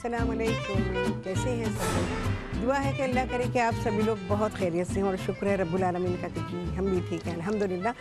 अस्सलाम वालेकुम। कैसे हैं सब लोग? दुआ है कि अल्लाह करे कि आप सभी लोग बहुत खैरियत से हों और शुक्र है रब्बुल आलमीन का कि जी हम भी ठीक हैं अल्हम्दुलिल्लाह।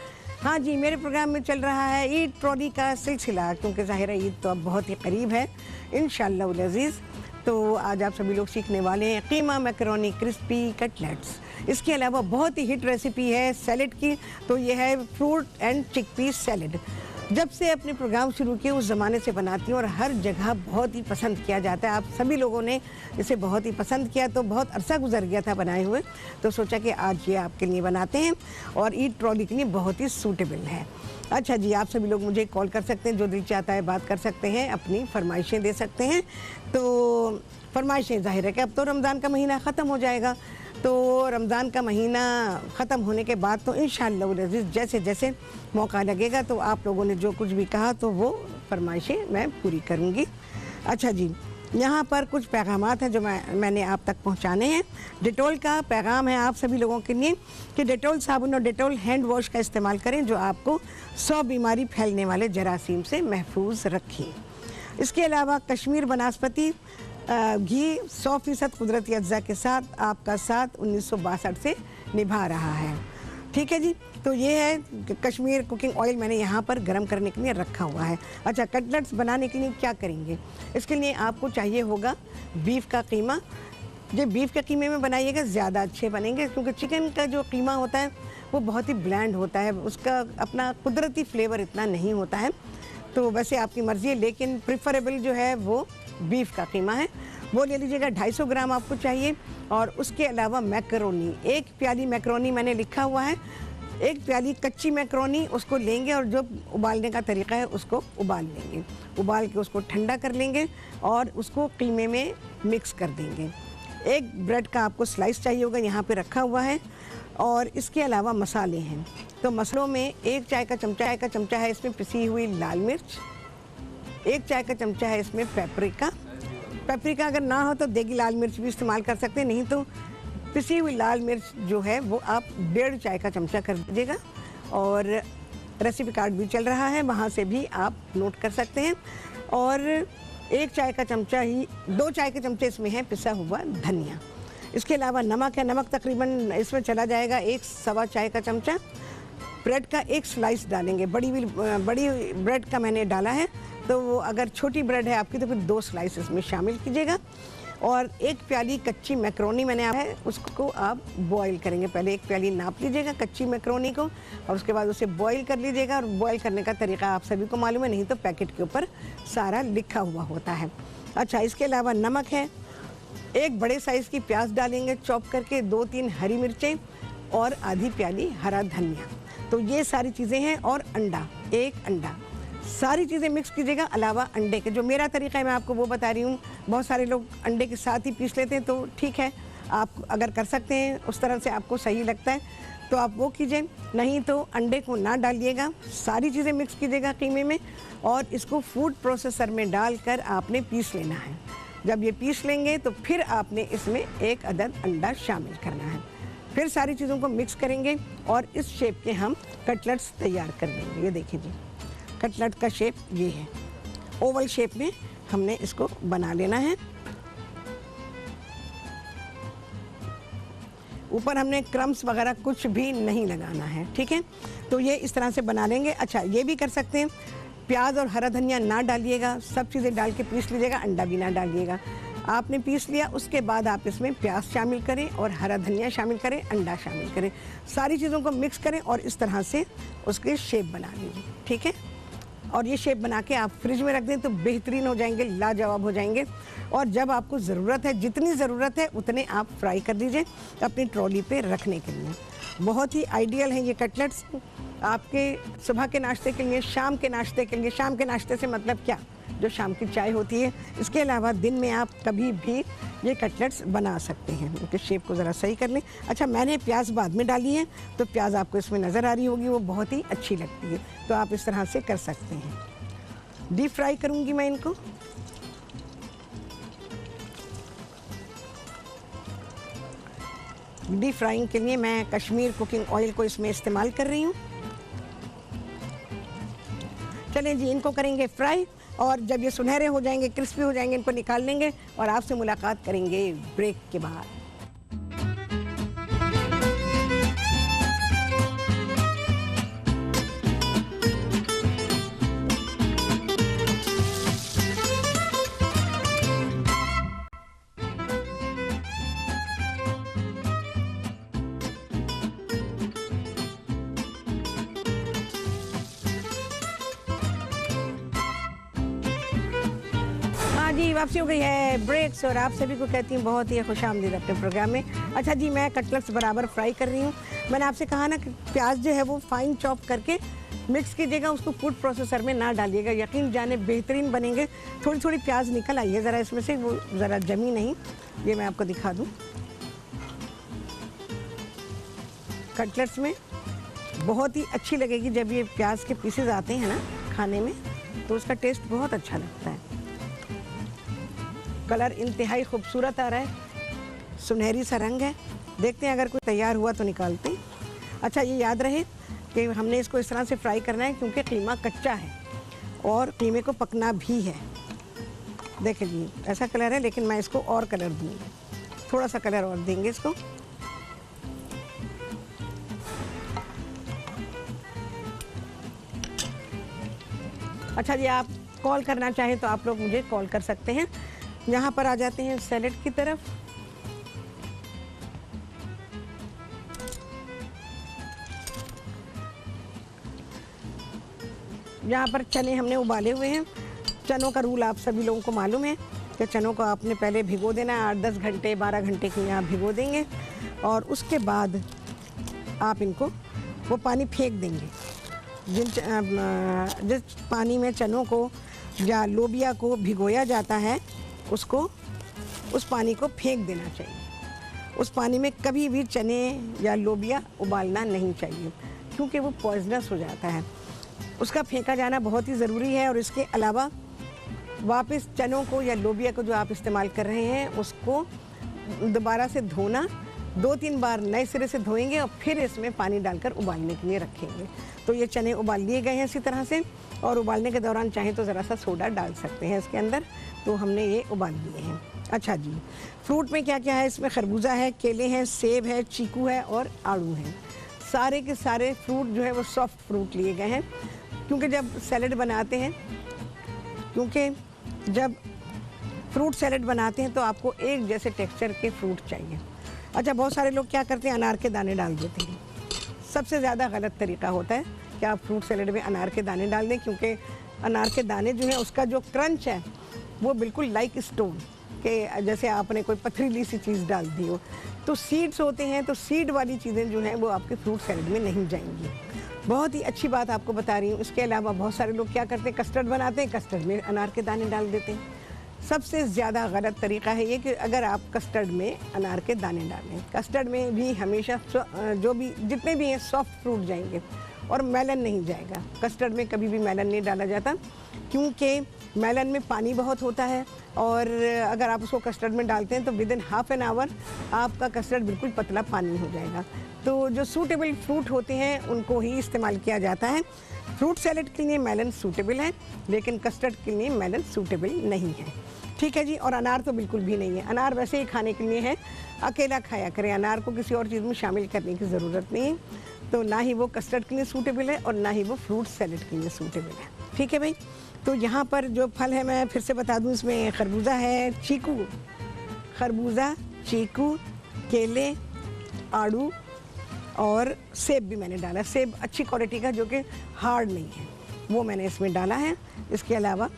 हाँ जी, मेरे प्रोग्राम में चल रहा है ईद ट्रॉली का सिलसिला, क्योंकि ज़ाहिर है ईद तो अब बहुत ही करीब है इंशाअल्लाह उल अज़ीज़। तो आज आप सभी लोग सीखने वाले हैं कीमा मैकरोनी क्रिस्पी कटलेट्स। इसके अलावा बहुत ही हिट रेसिपी है सैलेड की, तो ये है फ्रूट एंड चिकपी सैलेड। जब से अपने प्रोग्राम शुरू किए उस ज़माने से बनाती हूँ और हर जगह बहुत ही पसंद किया जाता है। आप सभी लोगों ने इसे बहुत ही पसंद किया, तो बहुत अरसा गुजर गया था बनाए हुए, तो सोचा कि आज ये आपके लिए बनाते हैं और ईद ट्रॉली के लिए बहुत ही सूटेबल है। अच्छा जी, आप सभी लोग मुझे कॉल कर सकते हैं, जो दिल चाहता है बात कर सकते हैं, अपनी फरमाइशें दे सकते हैं। तो फरमाइशें ज़ाहिर है कि अब तो रमज़ान का महीना ख़त्म हो जाएगा, तो रमज़ान का महीना ख़त्म होने के बाद तो इंशाअल्लाह उल अज़ीज़ जैसे जैसे मौका लगेगा तो आप लोगों ने जो कुछ भी कहा तो वो फरमाइशें मैं पूरी करूँगी। अच्छा जी, यहाँ पर कुछ पैगामात हैं जो मैंने आप तक पहुँचाने हैं। डेटॉल का पैगाम है आप सभी लोगों के लिए कि डेटॉल साबुन और डेटॉल हैंड वॉश का इस्तेमाल करें, जो आपको 100 बीमारी फैलने वाले जरासीम से महफूज रखें। इसके अलावा कश्मीर बनास्पति घी 100% कुदरती अज्जा के साथ आपका साथ 1962 से निभा रहा है। ठीक है जी, तो ये है कश्मीर कुकिंग ऑयल मैंने यहाँ पर गर्म करने के लिए रखा हुआ है। अच्छा, कटलेट्स बनाने के लिए क्या करेंगे? इसके लिए आपको चाहिए होगा बीफ का कीमा। जो बीफ के कीमे में बनाइएगा ज़्यादा अच्छे बनेंगे, क्योंकि चिकन का जो कीमा होता है वो बहुत ही ब्लैंड होता है, उसका अपना कुदरती फ्लेवर इतना नहीं होता है। तो वैसे आपकी मर्ज़ी है, लेकिन प्रिफरेबल जो है वो बीफ का कीमा है, वो ले लीजिएगा। 250 ग्राम आपको चाहिए। और उसके अलावा मैकरोनी, 1 प्याली मैकरोनी मैंने लिखा हुआ है। 1 प्याली कच्ची मैकरोनी उसको लेंगे और जो उबालने का तरीका है उसको उबाल लेंगे। उबाल के उसको ठंडा कर लेंगे और उसको कीमे में मिक्स कर देंगे। 1 ब्रेड का आपको स्लाइस चाहिए होगा, यहाँ पे रखा हुआ है। और इसके अलावा मसाले हैं, तो मसालों में 1 चाय का चमचा है इसमें पिसी हुई लाल मिर्च, 1 चाय का चमचा है इसमें पेपरिका। अगर ना हो तो देगी लाल मिर्च भी इस्तेमाल कर सकते हैं, नहीं तो पिसी हुई लाल मिर्च जो है वो आप 1.5 चाय का चमचा कर दीजिएगा। और रेसिपी कार्ड भी चल रहा है, वहाँ से भी आप नोट कर सकते हैं। और 1 चाय का चमचा ही 2 चाय के चमचे इसमें है पिसा हुआ धनिया। इसके अलावा नमक है, नमक तकरीबन इसमें चला जाएगा 1 सवा चाय का चमचा। ब्रेड का 1 स्लाइस डालेंगे, बड़ी ब्रेड का मैंने डाला है, तो वो अगर छोटी ब्रेड है आपकी तो फिर 2 स्लाइस इसमें शामिल कीजिएगा। और 1 प्याली कच्ची मैकरोनी मैंने है, उसको आप बॉईल करेंगे। पहले 1 प्याली नाप लीजिएगा कच्ची मैकरोनी को और उसके बाद उसे बॉईल कर लीजिएगा। और बॉईल करने का तरीका आप सभी को मालूम है, नहीं तो पैकेट के ऊपर सारा लिखा हुआ होता है। अच्छा, इसके अलावा नमक है, 1 बड़े साइज़ की प्याज डालेंगे चॉप करके, 2-3 हरी मिर्चें और आधी प्याली हरा धनिया। तो ये सारी चीज़ें हैं। और अंडा, 1 अंडा, सारी चीज़ें मिक्स कीजिएगा। अलावा अंडे के, जो मेरा तरीका है मैं आपको वो बता रही हूँ। बहुत सारे लोग अंडे के साथ ही पीस लेते हैं, तो ठीक है, आप अगर कर सकते हैं उस तरह से आपको सही लगता है तो आप वो कीजिए, नहीं तो अंडे को ना डालिएगा। सारी चीज़ें मिक्स कीजिएगा कीमे में और इसको फूड प्रोसेसर में डालकर आपने पीस लेना है। जब ये पीस लेंगे तो फिर आपने इसमें 1 अदद अंडा शामिल करना है। फिर सारी चीज़ों को मिक्स करेंगे और इस शेप के हम कटलेट्स तैयार कर देंगे। ये देखिए जी, कटलेट का शेप ये है, ओवल शेप में हमने इसको बना लेना है। ऊपर हमने क्रम्स वगैरह कुछ भी नहीं लगाना है, ठीक है। तो ये इस तरह से बना लेंगे। अच्छा, ये भी कर सकते हैं, प्याज और हरा धनिया ना डालिएगा, सब चीज़ें डाल के पीस लीजिएगा, अंडा भी ना डालिएगा। आपने पीस लिया, उसके बाद आप इसमें प्याज शामिल करें और हरा धनिया शामिल करें, अंडा शामिल करें, सारी चीज़ों को मिक्स करें और इस तरह से उसके शेप बना लीजिए, ठीक है। और ये शेप बना के आप फ्रिज में रख दें तो बेहतरीन हो जाएंगे, लाजवाब हो जाएंगे। और जब आपको ज़रूरत है, जितनी ज़रूरत है उतने आप फ्राई कर दीजिए अपनी ट्रॉली पे रखने के लिए। बहुत ही आइडियल हैं ये कटलेट्स आपके सुबह के नाश्ते के लिए, शाम के नाश्ते के लिए। शाम के नाश्ते से मतलब क्या, जो शाम की चाय होती है। इसके अलावा दिन में आप कभी भी ये कटलेट्स बना सकते हैं। उनके शेप को ज़रा सही कर लें। अच्छा, मैंने प्याज बाद में डाली है, तो प्याज आपको इसमें नज़र आ रही होगी, वो बहुत ही अच्छी लगती है, तो आप इस तरह से कर सकते हैं। डीप फ्राई करूँगी मैं इनको। डीप फ्राइंग के लिए मैं कश्मीर कुकिंग ऑयल को इसमें इस्तेमाल कर रही हूँ। चलें जी, इनको करेंगे फ्राई। और जब ये सुनहरे हो जाएंगे, क्रिस्पी हो जाएंगे, इनको निकाल लेंगे और आपसे मुलाकात करेंगे ब्रेक के बाद। हाँ जी, वापसी हो गई है ब्रेक्स और आप सभी को कहती हूँ बहुत ही खुशामदीद अपने प्रोग्राम में। अच्छा जी, मैं कटलेट्स बराबर फ्राई कर रही हूँ। मैंने आपसे कहा ना कि प्याज जो है वो फाइन चॉप करके मिक्स कीजिएगा, उसको फूड प्रोसेसर में ना डालिएगा, यकीन जाने बेहतरीन बनेंगे। थोड़ी थोड़ी प्याज निकल आई है ज़रा इसमें से, वो ज़रा जमी नहीं, ये मैं आपको दिखा दूँ। कटलेट्स में बहुत ही अच्छी लगेगी जब ये प्याज के पीसेज आते हैं ना खाने में, तो उसका टेस्ट बहुत अच्छा लगता है। कलर इंतहाई खूबसूरत आ रहा है, सुनहरी सा रंग है। देखते हैं अगर कोई तैयार हुआ तो निकालते हैं। अच्छा, ये याद रहे कि हमने इसको इस तरह से फ्राई करना है क्योंकि कीमा कच्चा है और कीमे को पकना भी है। देखिए जी, ऐसा कलर है, लेकिन मैं इसको और कलर दूँगी, थोड़ा सा कलर और देंगे इसको। अच्छा जी, आप कॉल करना चाहें तो आप लोग मुझे कॉल कर सकते हैं। यहाँ पर आ जाते हैं सैलेड की तरफ। यहाँ पर चने हमने उबाले हुए हैं। चनों का रूल आप सभी लोगों को मालूम है कि चनों को आपने पहले भिगो देना है, 8-10 घंटे 12 घंटे के लिए आप भिगो देंगे और उसके बाद आप इनको वो पानी फेंक देंगे। जिस पानी में चनों को या लोबिया को भिगोया जाता है उसको, उस पानी को फेंक देना चाहिए। उस पानी में कभी भी चने या लोबिया उबालना नहीं चाहिए क्योंकि वो पॉइजनस हो जाता है। उसका फेंका जाना बहुत ही ज़रूरी है। और इसके अलावा वापस चनों को या लोबिया को जो आप इस्तेमाल कर रहे हैं उसको दोबारा से धोना, 2-3 बार नए सिरे से धोएंगे और फिर इसमें पानी डालकर उबालने के लिए रखेंगे। तो ये चने उबाल लिए गए हैं इसी तरह से, और उबालने के दौरान चाहें तो ज़रा सा सोडा डाल सकते हैं इसके अंदर। तो हमने ये उबाल लिए हैं। अच्छा जी, फ्रूट में क्या क्या है? इसमें खरबूजा है, केले हैं, सेब है, चीकू है और आड़ू है। सारे के सारे फ्रूट जो है वो सॉफ्ट फ्रूट लिए गए हैं क्योंकि जब सैलेड बनाते हैं जब फ्रूट सैलेड बनाते हैं तो आपको एक जैसे टेक्सचर के फ्रूट चाहिए। अच्छा, बहुत सारे लोग क्या करते हैं, अनार के दाने डाल देते हैं। सबसे ज़्यादा गलत तरीका होता है कि आप फ्रूट सैलेड में अनार के दाने डाल दें क्योंकि अनार के दाने जो हैं उसका जो क्रंच है वो बिल्कुल लाइक स्टोन के जैसे आपने कोई पथरीली सी चीज़ डाल दी हो। तो सीड्स होते हैं, तो सीड वाली चीज़ें जो हैं वो आपके फ्रूट सैलेड में नहीं जाएंगी। बहुत ही अच्छी बात आपको बता रही हूँ। इसके अलावा बहुत सारे लोग क्या करते हैं, कस्टर्ड बनाते हैं, कस्टर्ड में अनार के दाने डाल देते हैं। सबसे ज़्यादा गलत तरीका है ये कि अगर आप कस्टर्ड में अनार के दाने डालें, कस्टर्ड में भी हमेशा जितने भी हैं सॉफ्ट फ्रूट जाएंगे और मेलन नहीं जाएगा। कस्टर्ड में कभी भी मेलन नहीं डाला जाता क्योंकि मेलन में पानी बहुत होता है और अगर आप उसको कस्टर्ड में डालते हैं तो विदिन हाफ एन आवर आपका कस्टर्ड बिल्कुल पतला पानी हो जाएगा। तो जो सूटेबल फ्रूट होते हैं उनको ही इस्तेमाल किया जाता है। फ्रूट सैलेड के लिए मेलन सूटेबल है लेकिन कस्टर्ड के लिए मेलन सूटेबल नहीं है। ठीक है जी। और अनार तो बिल्कुल भी नहीं है। अनार वैसे ही खाने के लिए है, अकेला खाया करें, अनार को किसी और चीज़ में शामिल करने की ज़रूरत नहीं है। तो ना ही वो कस्टर्ड के लिए सूटेबल है और ना ही वो फ्रूट सैलेड के लिए सूटेबल है। ठीक है भाई। तो यहाँ पर जो फल है मैं फिर से बता दूँ, इसमें खरबूजा है, चीकू, खरबूजा, चीकू, केले, आड़ू और सेब भी मैंने डाला। सेब अच्छी क्वालिटी का जो कि हार्ड नहीं है वो मैंने इसमें डाला है। इसके अलावा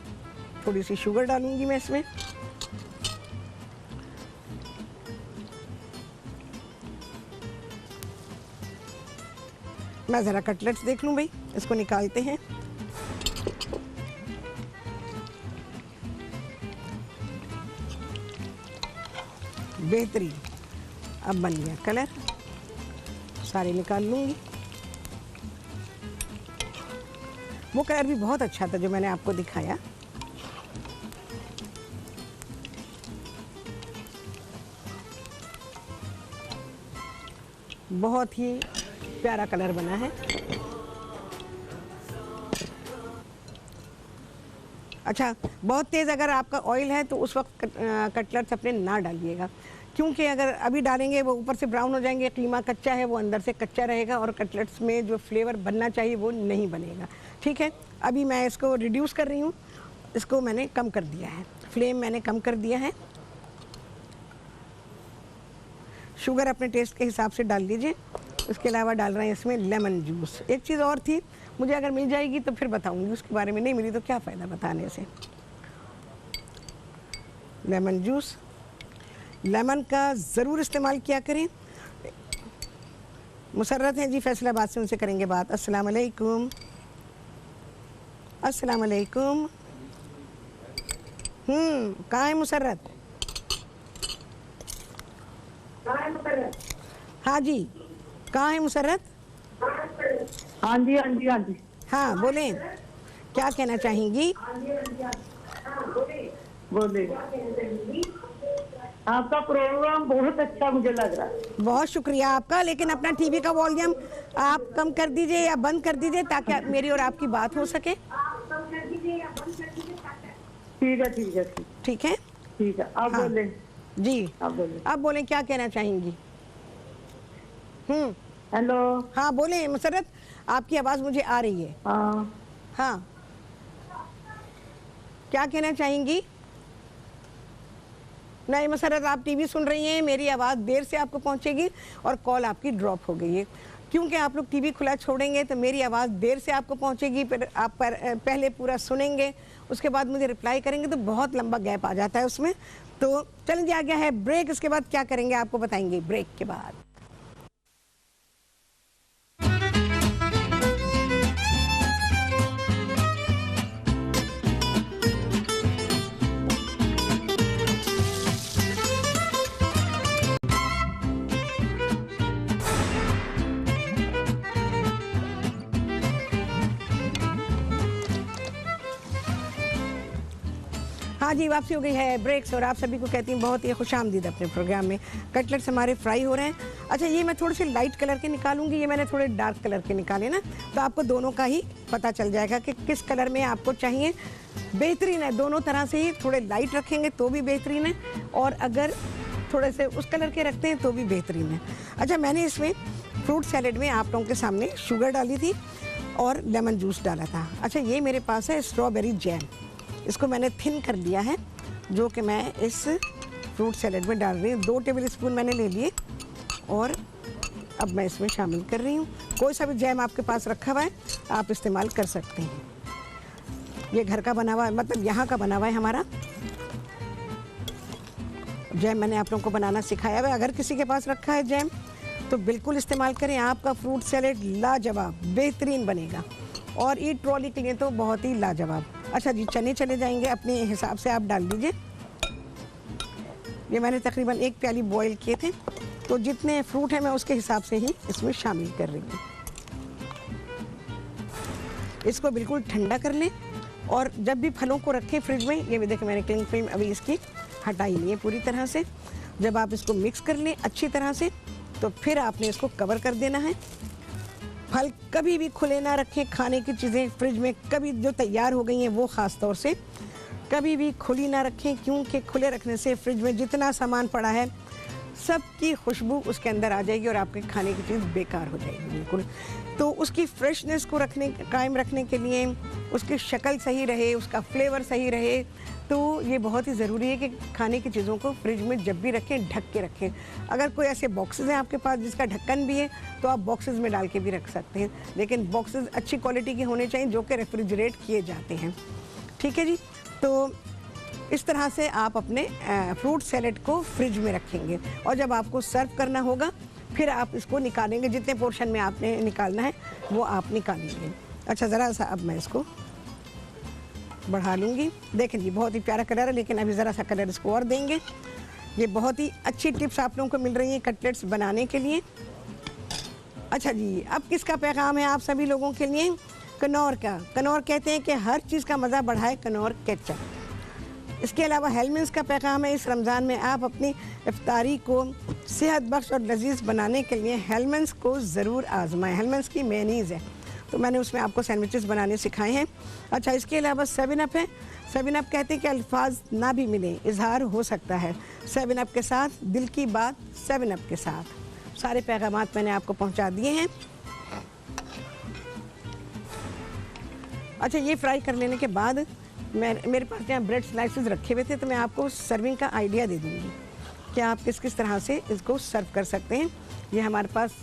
थोड़ी सी शुगर डालूंगी मैं इसमें। मैं ज़रा कटलेट्स देख लूँ भाई, इसको निकालते हैं। बेहतरीन, अब बन गया कलर, सारे निकाल लूँगी। वो कलर भी बहुत अच्छा था जो मैंने आपको दिखाया। बहुत ही प्यारा कलर बना है। अच्छा, बहुत तेज़ अगर आपका ऑयल है तो उस वक्त कटलेट्स अपने ना डालिएगा, क्योंकि अगर अभी डालेंगे वो ऊपर से ब्राउन हो जाएंगे, कीमा कच्चा है वो अंदर से कच्चा रहेगा और कटलेट्स में जो फ्लेवर बनना चाहिए वो नहीं बनेगा। ठीक है, अभी मैं इसको रिड्यूस कर रही हूँ, इसको मैंने कम कर दिया है, फ्लेम मैंने कम कर दिया है। शुगर अपने टेस्ट के हिसाब से डाल लीजिए। इसके अलावा डाल रहे हैं इसमें लेमन जूस। एक चीज़ और थी, मुझे अगर मिल जाएगी तो फिर बताऊंगी, उसके बारे में नहीं मिली तो क्या फ़ायदा बताने से। लेमन जूस, लेमन का ज़रूर इस्तेमाल किया करें। मुसर्रत हैं जी फैसलाबाद से, उनसे करेंगे बात। अस्सलाम वालेकुम। अस्सलाम वालेकुम। कहाँ है मुसर्रत? हाँ जी, कहाँ है मुसर्रत? हाँ जी हाँ जी हाँ जी। हाँ बोलें, क्या कहना चाहेंगी? बोले, आपका प्रोग्राम बहुत अच्छा मुझे लग रहा है। बहुत शुक्रिया आपका, लेकिन अपना टीवी का वॉल्यूम आप कम कर दीजिए या बंद कर दीजिए ताकि मेरी और आपकी बात हो सके। ठीक है ठीक है ठीक है, ठीक है। आप हाँ। बोले जी, आप बोले। आप बोलें, क्या कहना चाहेंगी? हेलो। हाँ बोलें मुसर्रत, आपकी आवाज़ मुझे आ रही है। हाँ हाँ, क्या कहना चाहेंगी? नहीं मुसर्रत, आप टीवी सुन रही हैं, मेरी आवाज़ देर से आपको पहुंचेगी और कॉल आपकी ड्रॉप हो गई है, क्योंकि आप लोग टीवी खुला छोड़ेंगे तो मेरी आवाज़ देर से आपको पहुंचेगी। फिर आप पहले पूरा सुनेंगे, उसके बाद मुझे रिप्लाई करेंगे तो बहुत लंबा गैप आ जाता है उसमें। तो चलिए, आ गया है ब्रेक, इसके बाद क्या करेंगे आपको बताएंगे ब्रेक के बाद। हाँ जी, वापसी हो गई है ब्रेक्स और आप सभी को कहती हूँ बहुत ही खुशामदीद अपने प्रोग्राम में। कटलेट्स हमारे फ्राई हो रहे हैं। अच्छा, ये मैं थोड़े से लाइट कलर के निकालूंगी, ये मैंने थोड़े डार्क कलर के निकाले ना, तो आपको दोनों का ही पता चल जाएगा कि किस कलर में आपको चाहिए। बेहतरीन है, दोनों तरह से ही। थोड़े लाइट रखेंगे तो भी बेहतरीन है और अगर थोड़े से उस कलर के रखते हैं तो भी बेहतरीन है। अच्छा, मैंने इसमें फ्रूट सैलेड में आप लोगों के सामने शुगर डाली थी और लेमन जूस डाला था। अच्छा, ये मेरे पास है स्ट्रॉबेरी जैम, इसको मैंने थिन कर लिया है, जो कि मैं इस फ्रूट सैलेड में डाल रही हूँ। 2 टेबल स्पून मैंने ले लिए और अब मैं इसमें शामिल कर रही हूँ। कोई सा भी जैम आपके पास रखा हुआ है आप इस्तेमाल कर सकते हैं। ये घर का बना हुआ है, मतलब यहाँ का बना हुआ है हमारा जैम। मैंने आप लोगों को बनाना सिखाया हुआ है। अगर किसी के पास रखा है जैम तो बिल्कुल इस्तेमाल करें, आपका फ्रूट सैलेड लाजवाब बेहतरीन बनेगा और ईट ट्रॉली के लिए तो बहुत ही लाजवाब। अच्छा जी, चने चले जाएंगे, अपने हिसाब से आप डाल दीजिए। ये मैंने तकरीबन 1 प्याली बॉईल किए थे, तो जितने फ्रूट हैं मैं उसके हिसाब से ही इसमें शामिल कर रही हूँ। इसको बिल्कुल ठंडा कर लें और जब भी फलों को रखें फ्रिज में, ये भी देखें मैंने क्लिंग फिल्म अभी इसकी हटाई नहीं है पूरी तरह से। जब आप इसको मिक्स कर लें अच्छी तरह से तो फिर आपने इसको कवर कर देना है। फल कभी भी खुले ना रखें, खाने की चीज़ें फ्रिज में कभी जो तैयार हो गई हैं वो ख़ास तौर से कभी भी खुली ना रखें, क्योंकि खुले रखने से फ्रिज में जितना सामान पड़ा है सबकी खुशबू उसके अंदर आ जाएगी और आपके खाने की चीज़ बेकार हो जाएगी बिल्कुल। तो उसकी फ्रेशनेस को कायम रखने के लिए उसकी शक्ल सही रहे, उसका फ्लेवर सही रहे, तो ये बहुत ही ज़रूरी है कि खाने की चीज़ों को फ्रिज में जब भी रखें ढक के रखें। अगर कोई ऐसे बॉक्सेस हैं आपके पास जिसका ढक्कन भी है तो आप बॉक्सेस में डाल के भी रख सकते हैं, लेकिन बॉक्सेस अच्छी क्वालिटी के होने चाहिए जो कि रेफ्रिजरेट किए जाते हैं। ठीक है जी, तो इस तरह से आप अपने फ्रूट सैलेड को फ्रिज में रखेंगे और जब आपको सर्व करना होगा फिर आप इसको निकालेंगे, जितने पोर्शन में आपने निकालना है वो आप निकालेंगे। अच्छा, ज़रा सा अब मैं इसको बढ़ा लूँगी। देखें जी, बहुत ही प्यारा कलर है, लेकिन अभी ज़रा सा कलर इसको और देंगे। ये बहुत ही अच्छी टिप्स आप लोगों को मिल रही हैं कटलेट्स बनाने के लिए। अच्छा जी, अब किसका पैगाम है आप सभी लोगों के लिए? कनौर का। कनौर कहते हैं कि हर चीज़ का मज़ा बढ़ाए कनौर केचप। इसके अलावा हेलमेंस का पैगाम है, इस रमज़ान में आप अपनी इफ्तारी को सेहत बख्श और लजीज बनाने के लिए हेलमेंस को ज़रूर आजमाएं। हेलमेंस की मेयोनीज़ है, तो मैंने उसमें आपको सैंडविचेस बनाने सिखाए हैं। अच्छा, इसके अलावा 7 अप है। 7 अप कहते हैं कि अल्फाज ना भी मिले, इजहार हो सकता है 7 अप के साथ, दिल की बात 7 अप के साथ। सारे पैगामात मैंने आपको पहुंचा दिए हैं। अच्छा, ये फ्राई कर लेने के बाद मेरे पास यहाँ ब्रेड स्लाइसेस रखे हुए थे, तो मैं आपको सर्विंग का आइडिया दे दूँगी कि आप किस किस तरह से इसको सर्व कर सकते हैं। ये हमारे पास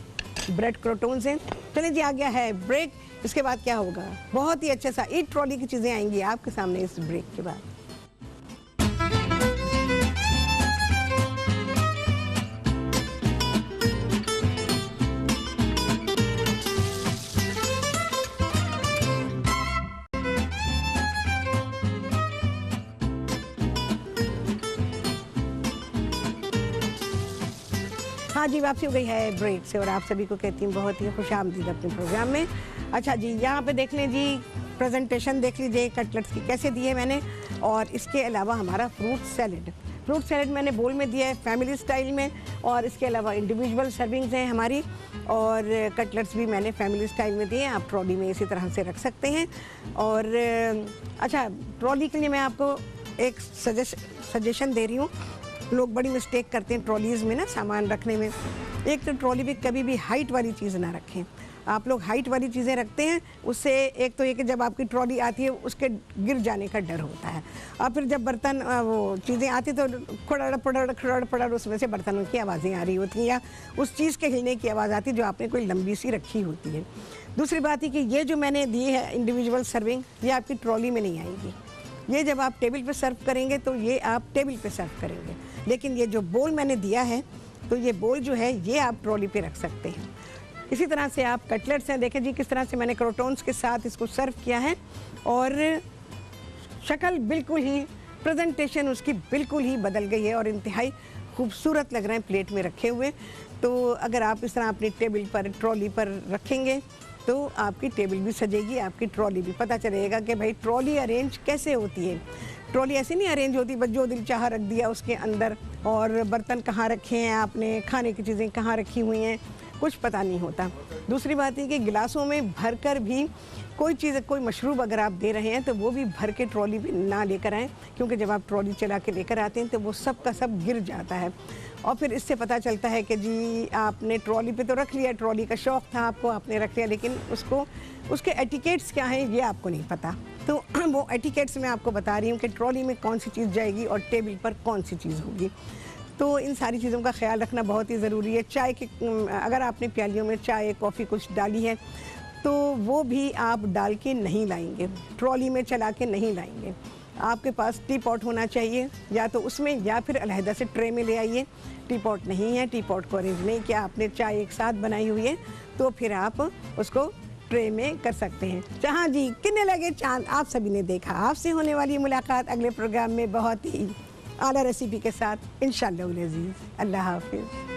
ब्रेड क्रोटोन्स हैं। चलिए जी, आ गया है ब्रेक। इसके बाद क्या होगा, बहुत ही अच्छा सा ईट ट्रॉली की चीज़ें आएंगी आपके सामने इस ब्रेक के बाद। हाँ जी, वापसी हो गई है ब्रेक से और आप सभी को कहती हूँ बहुत ही खुशामदीद अपने प्रोग्राम में। अच्छा जी, यहाँ पे देख लें जी, प्रेजेंटेशन देख लीजिए कटलेट्स की कैसे दी है मैंने। और इसके अलावा हमारा फ्रूट सैलेड मैंने बोल में दिया है फैमिली स्टाइल में, और इसके अलावा इंडिविजुअल सर्विंग्स हैं हमारी, और कटलेट्स भी मैंने फैमिली स्टाइल में दिए हैं। आप ट्रॉली में इसी तरह से रख सकते हैं। और अच्छा, ट्रॉली के लिए मैं आपको एक सजेशन दे रही हूँ। लोग बड़ी मिस्टेक करते हैं ट्रॉलीज़ में ना सामान रखने में। एक तो ट्रॉली भी कभी भी हाइट वाली चीज़ ना रखें। आप लोग हाइट वाली चीज़ें रखते हैं, उससे एक तो ये कि जब आपकी ट्रॉली आती है उसके गिर जाने का डर होता है, और फिर जब बर्तन वो चीज़ें आती तो खड़ड़ पड़ड़ उसमें से बर्तनों की आवाज़ें आ रही होती हैं, या उस चीज़ के हिलने की आवाज़ आती है जो आपने कोई लंबी सी रखी होती है। दूसरी बात है कि ये जो मैंने दी है इंडिविजुअल सर्विंग, ये आपकी ट्रॉली में नहीं आएगी। ये जब आप टेबल पे सर्व करेंगे तो ये आप टेबल पे सर्व करेंगे। लेकिन ये जो बोल मैंने दिया है, तो ये बोल जो है ये आप ट्रॉली पे रख सकते हैं। इसी तरह से आप कटलेट्स हैं, देखें जी किस तरह से मैंने क्रोटॉन्स के साथ इसको सर्व किया है, और शक्ल बिल्कुल ही, प्रेजेंटेशन उसकी बिल्कुल ही बदल गई है और इंतहाई खूबसूरत लग रहे हैं प्लेट में रखे हुए। तो अगर आप इस तरह अपनी टेबल पर, ट्रॉली पर रखेंगे तो आपकी टेबल भी सजेगी, आपकी ट्रॉली भी, पता चलेगा कि भाई ट्रॉली अरेंज कैसे होती है। ट्रॉली ऐसे नहीं अरेंज होती बस जो दिल चाह रख दिया उसके अंदर, और बर्तन कहाँ रखे हैं आपने, खाने की चीज़ें कहाँ रखी हुई हैं, कुछ पता नहीं होता। दूसरी बात है कि गिलासों में भर कर भी कोई चीज़, कोई मशरूब अगर आप दे रहे हैं तो वो भी भर के ट्रॉली भी ना लेकर आएँ, क्योंकि जब आप ट्रॉली चला के लेकर आते हैं तो वो सब का सब गिर जाता है, और फिर इससे पता चलता है कि जी आपने ट्रॉली पे तो रख लिया, ट्रॉली का शौक़ था आपको, आपने रख लिया, लेकिन उसके एटिकेट्स क्या हैं ये आपको नहीं पता। तो वो एटिकेट्स मैं आपको बता रही हूँ कि ट्रॉली में कौन सी चीज़ जाएगी और टेबल पर कौन सी चीज़ होगी। तो इन सारी चीज़ों का ख्याल रखना बहुत ही ज़रूरी है। चाय के, अगर आपने प्यालियों में चाय कॉफ़ी कुछ डाली है तो वो भी आप डाल के नहीं लाएंगे, ट्रॉली में चला के नहीं लाएंगे। आपके पास टी पॉट होना चाहिए, या तो उसमें या फिर अलहदा से ट्रे में ले आइए। टी पॉट नहीं है, टी पॉट को अरेंज नहीं किया आपने, चाय एक साथ बनाई हुई है, तो फिर आप उसको ट्रे में कर सकते हैं। जहाँ जी कितने लगे चांद, आप सभी ने देखा। आपसे होने वाली मुलाकात अगले प्रोग्राम में बहुत ही आला रेसिपी के साथ इंशाअल्लाह अज़ीज़। अल्लाह हाफिज़।